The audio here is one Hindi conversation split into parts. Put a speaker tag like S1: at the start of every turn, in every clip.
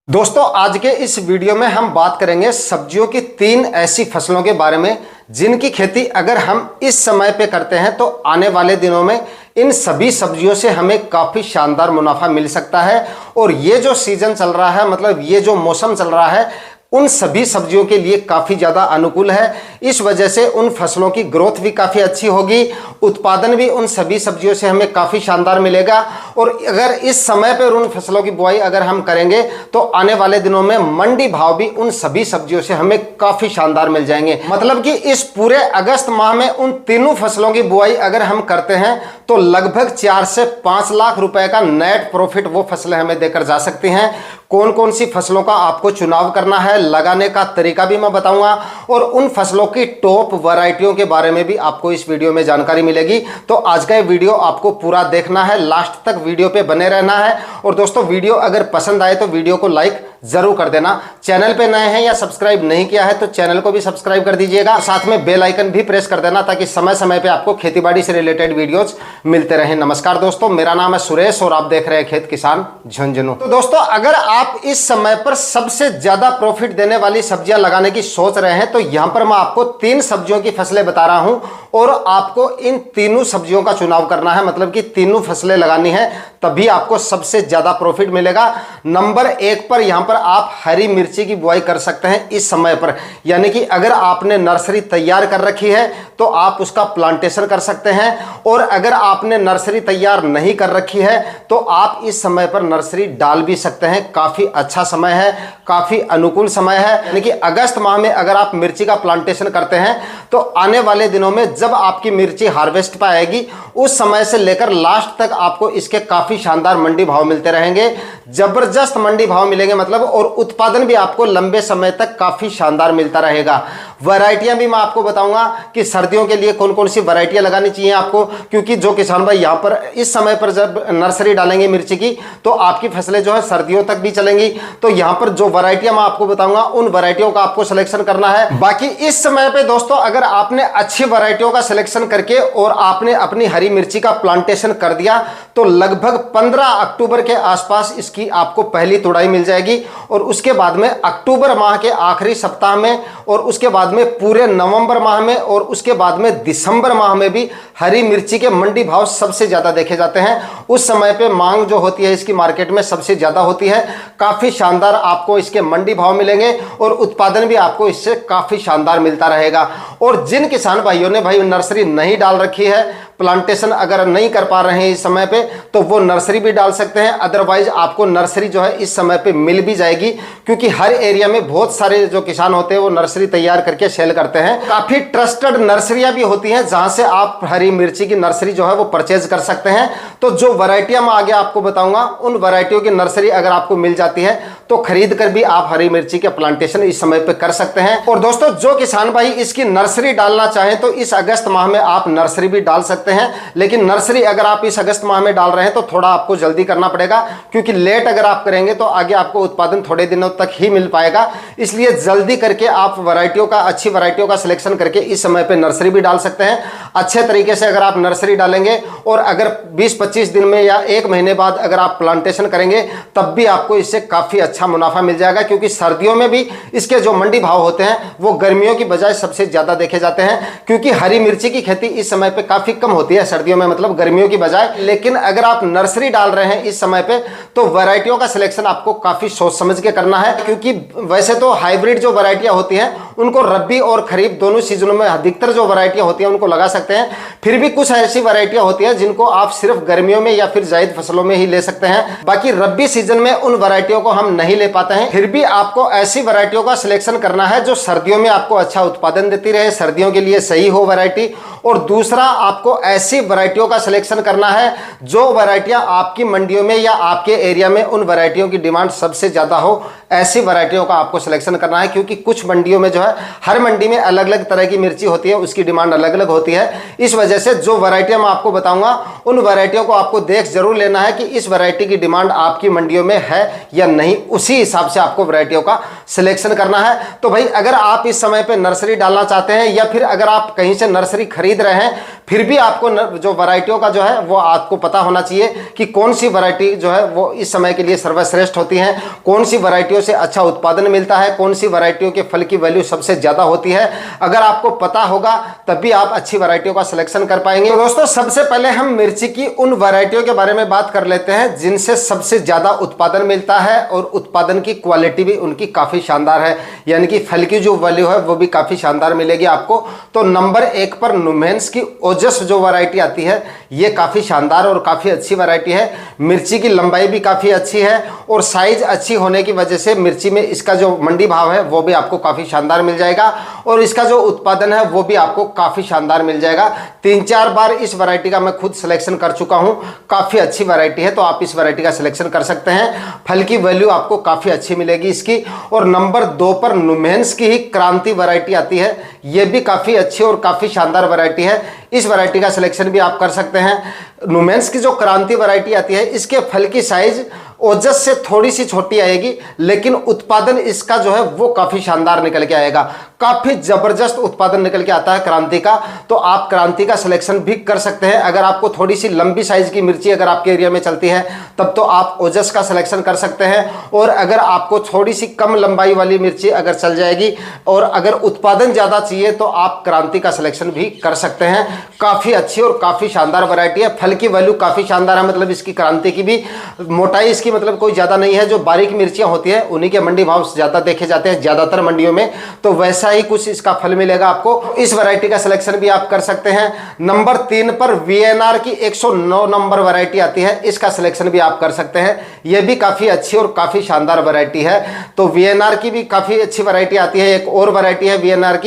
S1: दोस्तों आज के इस वीडियो में हम बात करेंगे सब्जियों की 3 ऐसी फसलों के बारे में जिनकी खेती अगर हम इस समय पे करते हैं तो आने वाले दिनों में इन सभी सब्जियों से हमें काफ़ी शानदार मुनाफा मिल सकता है। और ये जो सीजन चल रहा है, मतलब ये जो मौसम चल रहा है, उन सभी सब्जियों के लिए काफ़ी ज़्यादा अनुकूल है। इस वजह से उन फसलों की ग्रोथ भी काफ़ी अच्छी होगी, उत्पादन भी उन सभी सब्जियों से हमें काफ़ी शानदार मिलेगा। और अगर इस समय पर उन फसलों की बुआई अगर हम करेंगे तो आने वाले दिनों में मंडी भाव भी उन सभी सब्जियों से हमें काफ़ी शानदार मिल जाएंगे। मतलब कि इस पूरे अगस्त माह में उन तीनों फसलों की बुआई अगर हम करते हैं तो लगभग 4 से 5 लाख रुपए का नेट प्रॉफिट वो फसलें हमें देकर जा सकती हैं। कौन कौन सी फसलों का आपको चुनाव करना है, लगाने का तरीका भी मैं बताऊंगा, और उन फसलों की टॉप वैरायटियों के बारे में भी आपको इस वीडियो में जानकारी मिलेगी। तो आज का ये वीडियो आपको पूरा देखना है, लास्ट तक वीडियो पे बने रहना है। और दोस्तों वीडियो अगर पसंद आए तो वीडियो को लाइक जरूर कर देना। चैनल पे नए हैं या सब्सक्राइब नहीं किया है तो चैनल को भी सब्सक्राइब कर दीजिएगा, साथ में बेल आइकन भी प्रेस कर देना ताकि समय समय पे आपको खेतीबाड़ी से रिलेटेड वीडियोस मिलते रहें। नमस्कार दोस्तों, मेरा नाम है सुरेश और आप देख रहे हैं खेत किसान झुंझुनू। तो दोस्तों अगर आप इस समय पर सबसे ज्यादा प्रॉफिट देने वाली सब्जियां लगाने की सोच रहे हैं तो यहां पर मैं आपको 3 सब्जियों की फसलें बता रहा हूं और आपको इन तीनों सब्जियों का चुनाव करना है, मतलब कि तीनों फसलें लगानी है, तभी आपको सबसे ज्यादा प्रॉफिट मिलेगा। नंबर 1 पर यहां पर आप हरी मिर्ची की बुआई कर सकते हैं इस समय पर, यानी कि अगर आपने नर्सरी तैयार कर रखी है तो आप उसका प्लांटेशन कर सकते हैं। और अगर आपने नर्सरी तैयार नहीं कर रखी है तो आप इस समय पर नर्सरी डाल भी सकते हैं। काफी अच्छा समय है, काफी अनुकूल समय है। यानी कि अगस्त माह में अगर आप मिर्ची का प्लांटेशन करते हैं तो आने वाले दिनों में जब आपकी मिर्ची हार्वेस्ट पर आएगी उस समय से लेकर लास्ट तक आपको इसके काफी शानदार मंडी भाव मिलते रहेंगे, जबरदस्त मंडी भाव मिलेंगे मतलब, और उत्पादन भी आपको लंबे समय तक काफी शानदार मिलता रहेगा। वैरायटियां भी मैं आपको बताऊंगा कि सर्दियों के लिए कौन कौन सी वैरायटियां लगानी चाहिए आपको, क्योंकि जो किसान भाई यहां पर इस समय पर जब नर्सरी डालेंगे मिर्ची की तो आपकी फसलें जो है सर्दियों तक भी चलेंगी। तो यहां पर जो वैरायटियां मैं आपको बताऊंगा उन वैरायटियों का आपको सिलेक्शन करना है। बाकी इस समय पे दोस्तों अगर आपने अच्छी वैरायटियों का सिलेक्शन करके और आपने अपनी हरी मिर्ची का प्लांटेशन कर दिया तो लगभग 15 अक्टूबर के आसपास इसकी आपको पहली तुड़ाई मिल जाएगी। और उसके बाद में अक्टूबर माह के आखिरी सप्ताह में, और उसके बाद में पूरे नवंबर माह में, और उसके बाद में दिसंबर माह में भी हरी मिर्ची के मंडी भाव सबसे ज्यादा देखे जाते हैं। उस समय पे मांग जो होती है इसकी मार्केट में सबसे ज्यादा होती है। काफी शानदार आपको इसके मंडी भाव मिलेंगे और उत्पादन भी आपको इससे काफी शानदार मिलता रहेगा। और जिन किसान भाइयों ने भाई नर्सरी नहीं डाल रखी है, प्लांटेशन अगर नहीं कर पा रहे हैं इस समय पे, तो वो नर्सरी भी डाल सकते हैं। अदरवाइज आपको नर्सरी जो है इस समय पे मिल भी जाएगी, क्योंकि हर एरिया में बहुत सारे जो किसान होते हैं वो नर्सरी तैयार करके सेल करते हैं। काफी ट्रस्टेड नर्सरियां भी होती हैं जहां से आप हरी मिर्ची की नर्सरी जो है वो परचेज कर सकते हैं। तो जो वैरायटियां मैं आगे आपको बताऊंगा उन वैरायटियों की नर्सरी अगर आपको मिल जाती है तो खरीद कर भी आप हरी मिर्ची के प्लांटेशन इस समय पे कर सकते हैं। और दोस्तों जो किसान भाई इसकी नर्सरी डालना चाहें तो इस अगस्त माह में आप नर्सरी भी डाल सकते हैं। लेकिन नर्सरी अगर आप इस अगस्त माह में डाल रहे हैं तो थोड़ा आपको जल्दी करना पड़ेगा, क्योंकि लेट अगर आप करेंगे तो आगे आपको उत्पादन थोड़े दिनों तक ही मिल पाएगा। इसलिए जल्दी करके आप वैरायटियों का, अच्छी वैरायटियों का सिलेक्शन करके इस समय पे नर्सरी भी डाल सकते हैं। अच्छे तरीके से अगर आप नर्सरी डालेंगे और अगर 20-25 दिन में या 1 महीने बाद अगर आप प्लांटेशन करेंगे तब भी आपको इससे काफी अच्छा मुनाफा मिल जाएगा, क्योंकि सर्दियों में भी इसके जो मंडी भाव होते हैं वो गर्मियों की बजाय सबसे ज्यादा देखे जाते हैं, क्योंकि हरी मिर्ची की खेती इस समय पे काफी कम होती है सर्दियों में, मतलब गर्मियों की बजाय। लेकिन अगर आप नर्सरी डाल रहे हैं इस समय पे तो वैरायटियों का सिलेक्शन आपको काफी सोच समझ के करना है, क्योंकि वैसे तो हाइब्रिड जो वैरायटियां होती हैं उनको रबी और खरीफ दोनों सीजनों में अधिकतर जो वैरायटियां होती हैं उनको लगा सकते हैं। फिर भी कुछ ऐसी वैरायटियां होती हैं जिनको आप सिर्फ गर्मियों में या फिर जायद फसलों में ही ले सकते हैं। बाकी रबी सीजन में उन वैरायटियों को हम नहीं ले पाते हैं। फिर भी आपको ऐसी वैरायटियों का सिलेक्शन करना है जो सर्दियों में आपको अच्छा उत्पादन देती रहे, सर्दियों के लिए सही हो वैरायटी। और दूसरा आपको ऐसी वैरायटियों का सिलेक्शन करना है जो वैरायटियां आपकी मंडियों में या आपके एरिया में उन वैरायटियों की डिमांड सबसे ज्यादा हो, ऐसी वैरायटियों का आपको सिलेक्शन करना है। क्योंकि कुछ मंडियों में जो है, हर मंडी में अलग अलग तरह की मिर्ची होती है, उसकी डिमांड अलग अलग होती है। इस वजह से जो वैरायटियां मैं आपको बताऊंगा उन वैरायटियों को आपको देख जरूर लेना है कि इस वैरायटी की डिमांड आपकी मंडियों में है या नहीं, उसी हिसाब से आपको वैरायटियों का सिलेक्शन करना है। तो भाई अगर आप इस समय पे नर्सरी डालना चाहते हैं या फिर अगर आप कहीं से नर्सरी खरीद खरीद रहे हैं, फिर भी आपको जो वैरायटियों का जो है वो आपको पता होना चाहिए कि कौन सी वैरायटी जो है वो इस समय के लिए सर्वश्रेष्ठ होती है, कौन सी वैरायटियों से अच्छा उत्पादन मिलता है, कौन सी वैरायटियों के फल की वैल्यू सबसे ज़्यादा होती है। अगर आपको पता होगा तभी आप अच्छी वैरायटियों का सिलेक्शन कर पाएंगे। तो दोस्तों सबसे पहले हम मिर्ची की उन वैरायटियों के बारे में बात कर लेते हैं जिनसे सबसे ज़्यादा उत्पादन मिलता है और उत्पादन की क्वालिटी भी उनकी काफ़ी शानदार है, यानी कि फल की जो वैल्यू है वो भी काफ़ी शानदार मिलेगी आपको। तो नंबर 1 पर नुमेंस की ओजस जो वैरायटी आती है ये काफ़ी शानदार और काफ़ी अच्छी वैरायटी है। मिर्ची की लंबाई भी काफ़ी अच्छी है और साइज अच्छी होने की वजह से मिर्ची में इसका जो मंडी भाव है वो भी आपको काफ़ी शानदार मिल जाएगा और इसका जो उत्पादन है वो भी आपको काफ़ी शानदार मिल जाएगा। 3-4 बार इस वैरायटी का मैं खुद सिलेक्शन कर चुका हूँ, काफ़ी अच्छी वैरायटी है, तो आप इस वैरायटी का सिलेक्शन कर सकते हैं। फल की वैल्यू आपको काफ़ी अच्छी मिलेगी इसकी। और नंबर 2 पर नुमेंस की ही क्रांति वैरायटी आती है, ये भी काफ़ी अच्छी और काफ़ी शानदार वैरायटी है, इस वैरायटी का सिलेक्शन भी आप कर सकते हैं। नुमेंस की जो क्रांति वैरायटी आती है इसके फल की साइज ओजस से थोड़ी सी छोटी आएगी, लेकिन उत्पादन इसका जो है वो काफ़ी शानदार निकल के आएगा, काफ़ी ज़बरदस्त उत्पादन निकल के आता है क्रांति का। तो आप क्रांति का सिलेक्शन भी कर सकते हैं। अगर आपको थोड़ी सी लंबी साइज़ की मिर्ची अगर आपके एरिया में चलती है तब तो आप ओजस का सिलेक्शन कर सकते हैं, और अगर आपको थोड़ी सी कम लंबाई वाली मिर्ची अगर चल जाएगी और अगर उत्पादन ज़्यादा चाहिए तो आप क्रांति का सिलेक्शन भी कर सकते हैं। काफ़ी अच्छी और काफ़ी शानदार वैरायटी है, फल की वैल्यू काफ़ी शानदार है, मतलब इसकी क्रांति की भी मोटाई इसकी मतलब कोई ज़्यादा नहीं है। जो बारीक मिर्चियाँ होती है उन्हीं के मंडी भाव ज़्यादा देखे जाते हैं ज़्यादातर मंडियों में, तो वैसा ही कुछ इसका फल मिलेगा आपको। इस वैरायटी का सिलेक्शन भी आप कर सकते हैं। नंबर 3 पर वीएनआर की 109 नंबर वैरायटी आती है, इसका सिलेक्शन भी आप कर सकते हैं। यह भी काफ़ी अच्छी और काफ़ी शानदार वैरायटी है। तो वीएनआर की भी काफ़ी अच्छी वैरायटी आती है। एक और वैरायटी है वीएनआर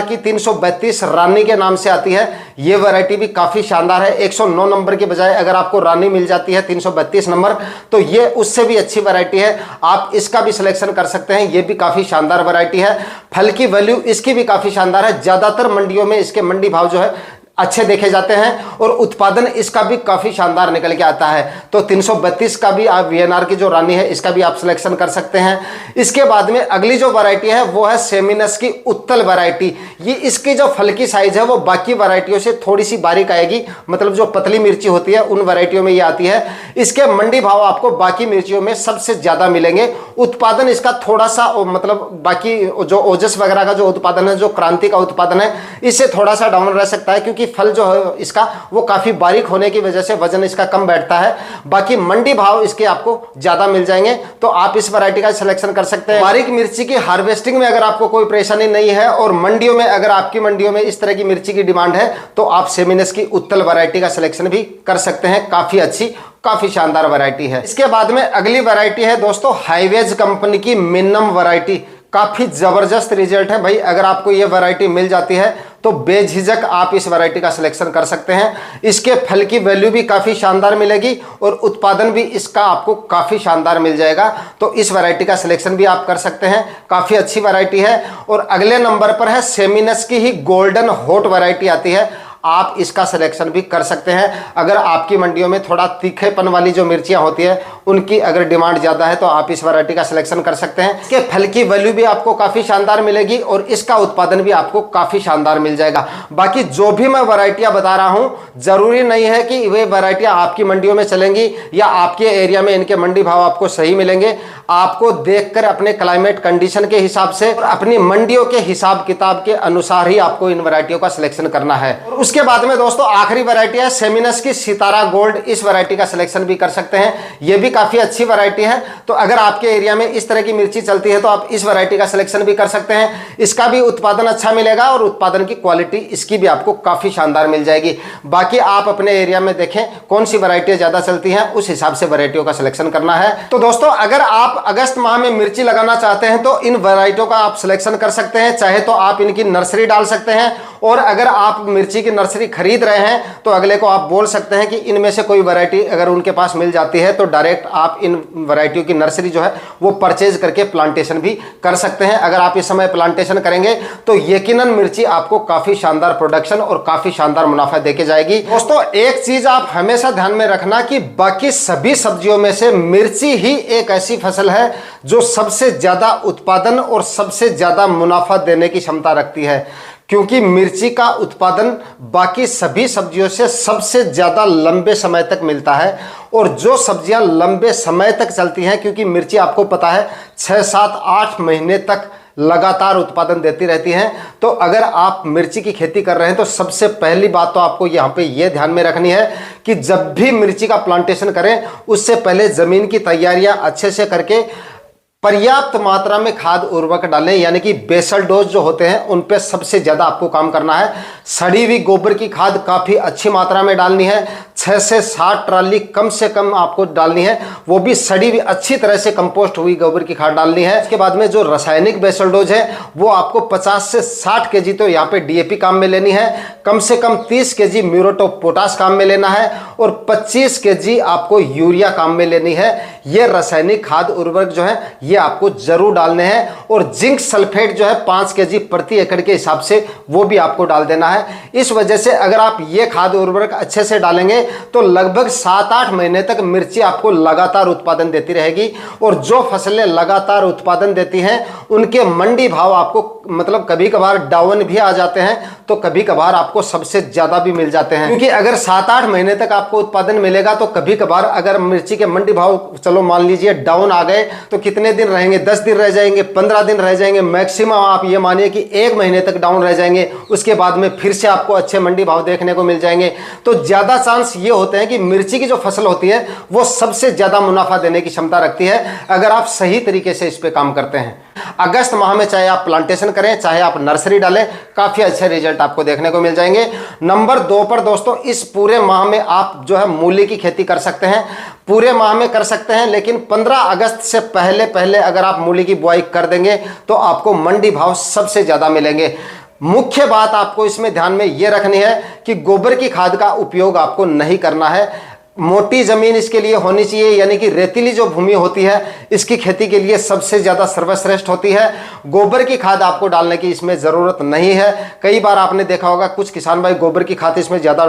S1: की 332 रानी के नाम से आती है, ये वैरायटी भी काफ़ी शानदार है। 109 नंबर के बजाय अगर आपको रानी मिल जाती है 332 नंबर तो ये उससे भी अच्छी वैरायटी है, आप इसका भी सिलेक्शन कर सकते हैं। ये भी काफ़ी शानदार वैरायटी है, फल की वैल्यू इसकी भी काफ़ी शानदार है। ज़्यादातर मंडियों में इसके मंडी भाव जो है अच्छे देखे जाते हैं और उत्पादन इसका भी काफ़ी शानदार निकल के आता है। तो 332 का भी आप वीएनआर की जो रानी है इसका भी आप सिलेक्शन कर सकते हैं। इसके बाद में अगली जो वैरायटी है वो है सेमिनस की उत्तल वैरायटी। ये इसकी जो फल की साइज है वो बाकी वैरायटियों से थोड़ी सी बारीक आएगी, मतलब जो पतली मिर्ची होती है उन वैरायटियों में ये आती है। इसके मंडी भाव आपको बाकी मिर्चियों में सबसे ज़्यादा मिलेंगे। उत्पादन इसका थोड़ा सा मतलब बाकी जो ओजस वगैरह का जो उत्पादन है, जो क्रांति का उत्पादन है, इससे थोड़ा सा डाउन रह सकता है क्योंकि फल जो है इसका वो काफ़ी बारीक होने की वजह से वजन इसका कम बैठता है। बाकी मंडी भाव इसके आपको ज़्यादा मिल जाएंगे, तो आप इस वैरायटी का सिलेक्शन कर सकते हैं। बारीक मिर्ची की हार्वेस्टिंग में अगर आपको कोई परेशानी नहीं है और मंडियों में अगर आपकी मंडियों में इस तरह की मिर्ची की डिमांड है तो आप सेमिनस की उत्तल वैरायटी का सिलेक्शन भी कर सकते हैं। काफ़ी अच्छी काफ़ी शानदार वैरायटी है। इसके बाद में अगली वैरायटी है दोस्तों हाईवेज कंपनी की मिनिमम वैरायटी। काफ़ी ज़बरदस्त रिजल्ट है भाई, अगर आपको ये वैरायटी मिल जाती है तो बेझिझक आप इस वैरायटी का सिलेक्शन कर सकते हैं। इसके फल की वैल्यू भी काफ़ी शानदार मिलेगी और उत्पादन भी इसका आपको काफ़ी शानदार मिल जाएगा, तो इस वैरायटी का सिलेक्शन भी आप कर सकते हैं। काफ़ी अच्छी वैरायटी है। और अगले नंबर पर है सेमिनस की ही गोल्डन हॉट वैरायटी आती है, आप इसका सिलेक्शन भी कर सकते हैं। अगर आपकी मंडियों में थोड़ा तीखेपन वाली जो मिर्चियां होती है उनकी अगर डिमांड ज़्यादा है तो आप इस वैरायटी का सिलेक्शन कर सकते हैं। इसके फल की वैल्यू भी आपको काफ़ी शानदार मिलेगी और इसका उत्पादन भी आपको काफ़ी शानदार मिल जाएगा। बाकी जो भी मैं वैरायटियां बता रहा हूं ज़रूरी नहीं है कि वे वैरायटियां आपकी मंडियों में चलेंगी या आपके एरिया में इनके मंडी भाव आपको सही मिलेंगे। आपको देखकर अपने क्लाइमेट कंडीशन के हिसाब से और अपनी मंडियों के हिसाब किताब के अनुसार ही आपको इन वैरायटियों का सिलेक्शन करना है। और उसके बाद में दोस्तों आखिरी वैरायटी है सेमिनस की सितारा गोल्ड। इस वैरायटी का सिलेक्शन भी कर सकते हैं, यह भी काफ़ी अच्छी वैरायटी है। तो अगर आपके एरिया में इस तरह की मिर्ची चलती है तो आप इस वैरायटी का सिलेक्शन भी कर सकते हैं। इसका भी उत्पादन अच्छा मिलेगा और उत्पादन की क्वालिटी इसकी भी आपको काफ़ी शानदार मिल जाएगी। बाकी आप अपने एरिया में देखें कौन सी वैरायटियाँ ज़्यादा चलती हैं, उस हिसाब से वैरायटियों का सिलेक्शन करना है। तो दोस्तों अगर आप अगस्त माह में मिर्ची लगाना चाहते हैं तो इन वैरायटियों का आप सिलेक्शन कर सकते हैं। चाहे तो आप इनकी नर्सरी डाल सकते हैं, और अगर आप मिर्ची की नर्सरी खरीद रहे हैं तो अगले को आप बोल सकते हैं कि इनमें से कोई वैरायटी अगर उनके पास मिल जाती है तो डायरेक्ट आप इन वैरायटियों की नर्सरी जो है वो परचेज करके प्लांटेशन भी कर सकते हैं। अगर आप इस समय प्लांटेशन करेंगे तो यकीनन मिर्ची आपको काफ़ी शानदार प्रोडक्शन और काफ़ी शानदार मुनाफा देके जाएगी। दोस्तों एक चीज़ आप हमेशा ध्यान में रखना कि बाकी सभी सब्जियों में से मिर्ची ही एक ऐसी फसल है जो सबसे ज़्यादा उत्पादन और सबसे ज़्यादा मुनाफा देने की क्षमता रखती है। क्योंकि मिर्ची का उत्पादन बाकी सभी सब्जियों से सबसे ज़्यादा लंबे समय तक मिलता है। और जो सब्जियां लंबे समय तक चलती हैं, क्योंकि मिर्ची आपको पता है 6, 7, 8 महीने तक लगातार उत्पादन देती रहती हैं। तो अगर आप मिर्ची की खेती कर रहे हैं तो सबसे पहली बात तो आपको यहाँ पे ये ध्यान में रखनी है कि जब भी मिर्ची का प्लांटेशन करें उससे पहले ज़मीन की तैयारियां अच्छे से करके पर्याप्त मात्रा में खाद उर्वरक डालें, यानी कि बेसल डोज जो होते हैं उन पे सबसे ज़्यादा आपको काम करना है। सड़ी हुई गोबर की खाद काफ़ी अच्छी मात्रा में डालनी है, 6 से 7 ट्राली कम से कम आपको डालनी है, वो भी सड़ी हुई अच्छी तरह से कंपोस्ट हुई गोबर की खाद डालनी है। इसके बाद में जो रासायनिक बेसल डोज है वो आपको 50 से 60 केजी तो यहाँ पे डीएपी काम में लेनी है, कम से कम 30 केजी म्यूरेट ऑफ पोटाश काम में लेना है और 25 केजी आपको यूरिया काम में लेनी है। ये रासायनिक खाद उर्वरक जो है ये आपको जरूर डालने हैं। और जिंक सल्फेट जो है 5 केजी प्रति एकड़ के हिसाब से वो भी आपको डाल देना है। इस वजह से अगर आप ये खाद उर्वरक अच्छे से डालेंगे तो लगभग 7-8 महीने तक मिर्ची आपको लगातार उत्पादन देती रहेगी। और जो फसलें लगातार उत्पादन देती हैं उनके मंडी भाव आपको मतलब कभी कभार डाउन भी आ जाते हैं तो कभी कभार आपको सबसे ज्यादा भी मिल जाते हैं। क्योंकि अगर 7-8 महीने तक आपको उत्पादन मिलेगा तो कभी कभार अगर मिर्ची के मंडी भाव चलो मान लीजिए डाउन आ गए तो कितने दिन रहेंगे, 10 दिन रह जाएंगे, 15 दिन रह जाएंगे, मैक्सिमम आप ये मानिए कि 1 महीने तक डाउन रह जाएंगे। उसके बाद में फिर से आपको अच्छे मंडी भाव देखने को मिल जाएंगे। तो ज्यादा चांस ये होते हैं कि मिर्ची की जो फसल होती है वो सबसे ज्यादा मुनाफा देने की क्षमता रखती है अगर आप सही तरीके से इस पे काम करते हैं। अगस्त माह में चाहे आप प्लांटेशन करें चाहे आप नर्सरी डालें, काफी अच्छे रिजल्ट आपको देखने को मिल जाएंगे। नंबर 2 पर दोस्तों, इस पूरे माह में आप जो है मूली की खेती कर सकते हैं, पूरे माह में कर सकते हैं, लेकिन 15 अगस्त से पहले पहले अगर आप मूली की बुआई कर देंगे तो आपको मंडी भाव सबसे ज्यादा मिलेंगे। मुख्य बात आपको इसमें ध्यान में यह रखनी है कि गोबर की खाद का उपयोग आपको नहीं करना है। मोटी जमीन इसके लिए होनी चाहिए, यानी कि रेतीली जो भूमि होती है इसकी खेती के लिए सबसे ज्यादा सर्वश्रेष्ठ होती है। गोबर की खाद आपको डालने की इसमें जरूरत नहीं है। कई बार आपने देखा होगा कुछ किसान भाई गोबर की खाद इसमें ज्यादा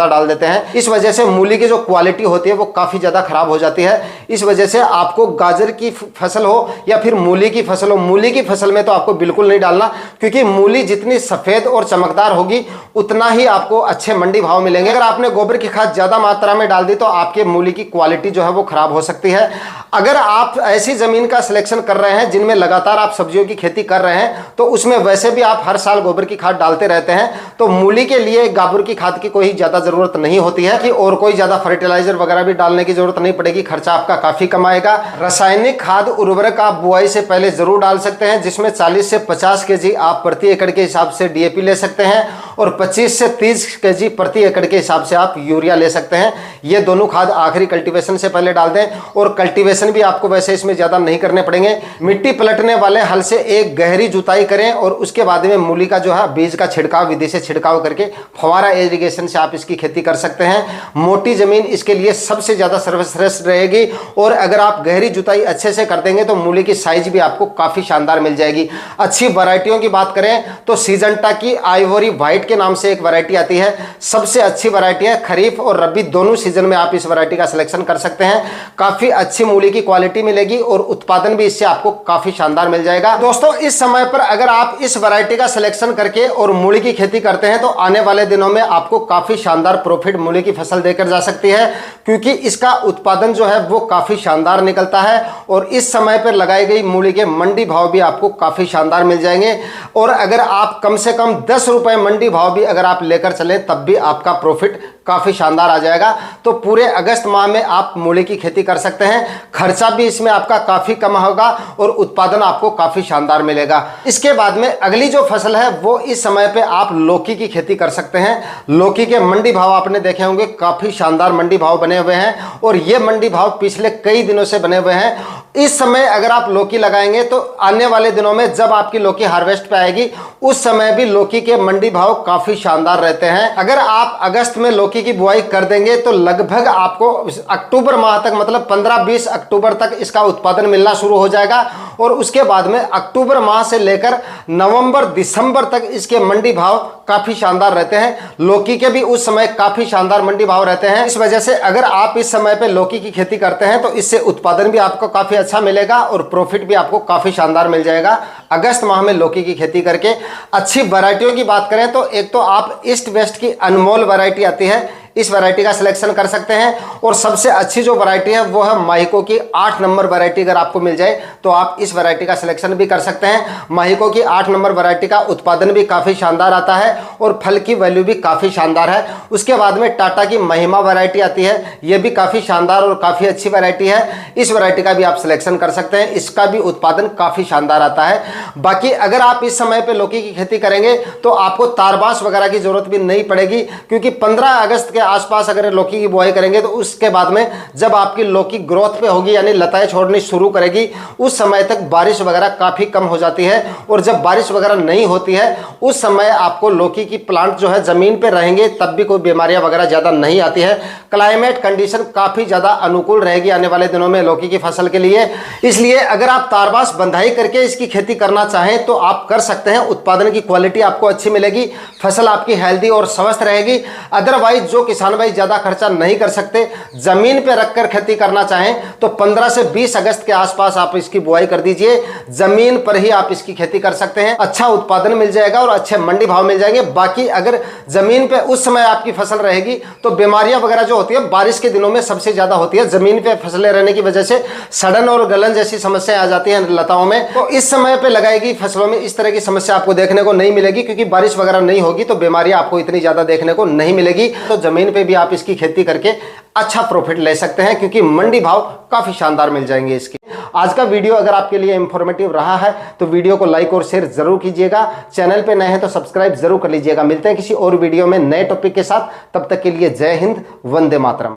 S1: डाल देते हैं। इस वजह से मूली की जो क्वालिटी होती है वो काफी ज्यादा खराब हो जाती है। इस वजह से आपको गाजर की फसल हो या फिर मूली की फसल हो, मूली की फसल में तो आपको बिल्कुल नहीं डालना, क्योंकि मूली जितनी सफेद और चमकदार होगी उतना ही आपको अच्छे मंडी भाव मिलेंगे। अगर आपने गोबर की खाद ज्यादा मात्रा में डाल दी तो आपके मूली की क्वालिटी जो है वो खराब हो सकती है। अगर आप ऐसी जमीन का सिलेक्शन कर रहे हैं जिनमें लगातार आप सब्जियों की खेती कर रहे हैं तो उसमें वैसे भी आप हर साल गोबर की खाद डालते रहते हैं, तो मूली के लिए गोबर की खाद की कोई ज्यादा जरूरत नहीं होती है कि और कोई ज्यादा फर्टिलाइजर वगैरह भी डालने की जरूरत नहीं पड़ेगी, खर्चा आपका काफी कम आएगा। रासायनिक खाद उर्वरक आप बुआई से पहले जरूर डाल सकते हैं, जिसमें 40 से 50 केजी आप प्रति एकड़ के हिसाब से डीएपी ले सकते हैं और 25 से 30 केजी प्रति एकड़ के हिसाब से आप यूरिया ले सकते हैं। ये दोनों खाद आखिरी कल्टीवेशन से पहले डाल दें और कल्टीवेशन भी आपको वैसे इसमें ज्यादा नहीं करने पड़ेंगे। मिट्टी पलटने वाले हल से एक गहरी जुताई करें और उसके बाद में मूली का जो है बीज का छिड़काव विधि से छिड़काव करके फव्वारा इरिगेशन से आप इसकी खेती कर सकते हैं। मोटी जमीन इसके लिए सबसे ज्यादा सर्वश्रेष्ठ रहेगी और अगर आप गहरी जुताई अच्छे से कर देंगे तो मूली की साइज भी आपको काफी शानदार मिल जाएगी। अच्छी वैरायटियों की बात करें तो सीजंटा की आइवरी व्हाइट के नाम से एक वैरायटी आती है, सबसे अच्छी वैरायटी है। खरीफ और रबी दोनों सीजन में आप इस वैरायटी का सिलेक्शन कर सकते हैं। काफी अच्छी मूली की क्वालिटी मिलेगी और उत्पादन भी इससे आपको काफी शानदार मिल जाएगा। दोस्तों, इस समय पर अगर आप इस वैरायटी का सिलेक्शन करके और मूली की खेती करते हैं तो आने वाले दिनों में आपको काफी शानदार प्रॉफिट मूली की फसल देकर जा सकती है, क्योंकि इसका उत्पादन जो है वो काफी शानदार निकलता है और इस समय पर लगाई गई मूली के मंडी भाव भी आपको काफी शानदार मिल जाएंगे। और अगर आप कम से कम 10 रुपए मंडी भाव भी अगर आप लेकर चलें तब भी आपका प्रॉफिट काफी शानदार आ जाएगा। तो पूरे अगस्त माह में आप मूली की खेती कर सकते हैं, खर्चा भी इसमें आपका काफी कम होगा और उत्पादन आपको काफी शानदार मिलेगा। इसके बाद में अगली जो फसल है वो इस समय पे आप लौकी की खेती कर सकते हैं। लौकी के मंडी भाव आपने देखे होंगे, काफी शानदार मंडी भाव बने हुए हैं और ये मंडी भाव पिछले कई दिनों से बने हुए हैं। इस समय अगर आप लौकी लगाएंगे तो आने वाले दिनों में जब आपकी लौकी हार्वेस्ट पे आएगी उस समय भी लौकी के मंडी भाव काफी शानदार रहते हैं। अगर आप अगस्त में लौकी की बुआई कर देंगे तो लगभग आपको अक्टूबर माह तक मतलब 15-20 अक्टूबर तक इसका उत्पादन मिलना शुरू हो जाएगा और उसके बाद में अक्टूबर माह से लेकर नवंबर दिसंबर तक इसके मंडी भाव काफी शानदार रहते हैं। लौकी के भी उस समय काफी शानदार मंडी भाव रहते हैं। इस वजह से अगर आप इस समय पे लौकी की खेती करते हैं तो इससे उत्पादन भी आपको काफी अच्छा मिलेगा और प्रॉफिट भी आपको काफी शानदार मिल जाएगा। अगस्त माह में लौकी की खेती करके अच्छी वैरायटियों की बात करें तो एक तो आप ईस्ट वेस्ट की अनमोल वैरायटी आती है, इस वैरायटी का सिलेक्शन कर सकते हैं। और सबसे अच्छी जो वैरायटी है वो है माहिको की 8 नंबर वैरायटी। अगर आपको मिल जाए तो आप इस वैरायटी का सिलेक्शन भी कर सकते हैं। माहिको की 8 नंबर वैरायटी का उत्पादन भी काफ़ी शानदार आता है और फल की वैल्यू भी काफ़ी शानदार है। उसके बाद में टाटा की महिमा वैरायटी आती है, ये भी काफ़ी शानदार और काफ़ी अच्छी वैरायटी है। इस वैरायटी का भी आप सिलेक्शन कर सकते हैं, इसका भी उत्पादन काफ़ी शानदार आता है। बाकी अगर आप इस समय पर लौकी की खेती करेंगे तो आपको तारबास वगैरह की जरूरत भी नहीं पड़ेगी, क्योंकि 15 अगस्त के आसपास अगर लौकी की बुआई करेंगे तो उसके बाद में जब आपकी लौकी ग्रोथ पे होगी यानी लताएं छोड़नी शुरू करेगी, उस समय तक बारिश वगैरह काफी कम हो जाती है। और जब बारिश वगैरह नहीं होती है उस समय आपको लौकी की प्लांट जो है जमीन पे रहेंगे तब भी कोई बीमारियां वगैरह ज्यादा नहीं आती है। क्लाइमेट कंडीशन काफी ज्यादा अनुकूल रहेगी आने वाले दिनों में लौकी की फसल के लिए। इसलिए अगर आप तारबास बंधाई करके इसकी खेती करना चाहें तो आप कर सकते हैं। उत्पादन की क्वालिटी आपको अच्छी मिलेगी, फसल आपकी हेल्दी और स्वस्थ रहेगी। अदरवाइज जो किसान भाई ज्यादा खर्चा नहीं कर सकते, जमीन पे रखकर खेती करना चाहें तो 15 से 20 अगस्त के आसपास आप इसकी बुआई कर दीजिए। जमीन पर ही आप इसकी खेती कर सकते हैं, अच्छा उत्पादन मिल जाएगा और अच्छे मंडी भाव मिल जाएंगे। बाकी अगर जमीन पे उस समय आपकी फसल रहेगी तो बीमारियां वगैरह जो होती है बारिश के दिनों में सबसे ज्यादा होती है। जमीन पे फसलें रहने की वजह से सड़न और गलन जैसी समस्याएं आ जाती हैं लताओं में। तो इस समय पे लगाएगी फसलों में इस तरह की समस्या आपको देखने को नहीं मिलेगी, क्योंकि बारिश वगैरह नहीं होगी तो बीमारियां आपको इतनी ज्यादा देखने को नहीं मिलेगी। तो जमीन पे भी आप इसकी खेती करके अच्छा प्रॉफिट ले सकते हैं, क्योंकि मंडी भाव काफी शानदार मिल जाएंगे इसके। आज का वीडियो अगर आपके लिए इंफॉर्मेटिव रहा है तो वीडियो को लाइक और शेयर जरूर कीजिएगा। चैनल पे नए हैं तो सब्सक्राइब जरूर कर लीजिएगा। मिलते हैं किसी और वीडियो में नए टॉपिक के साथ, तब तक के लिए जय हिंद, वंदे मातरम।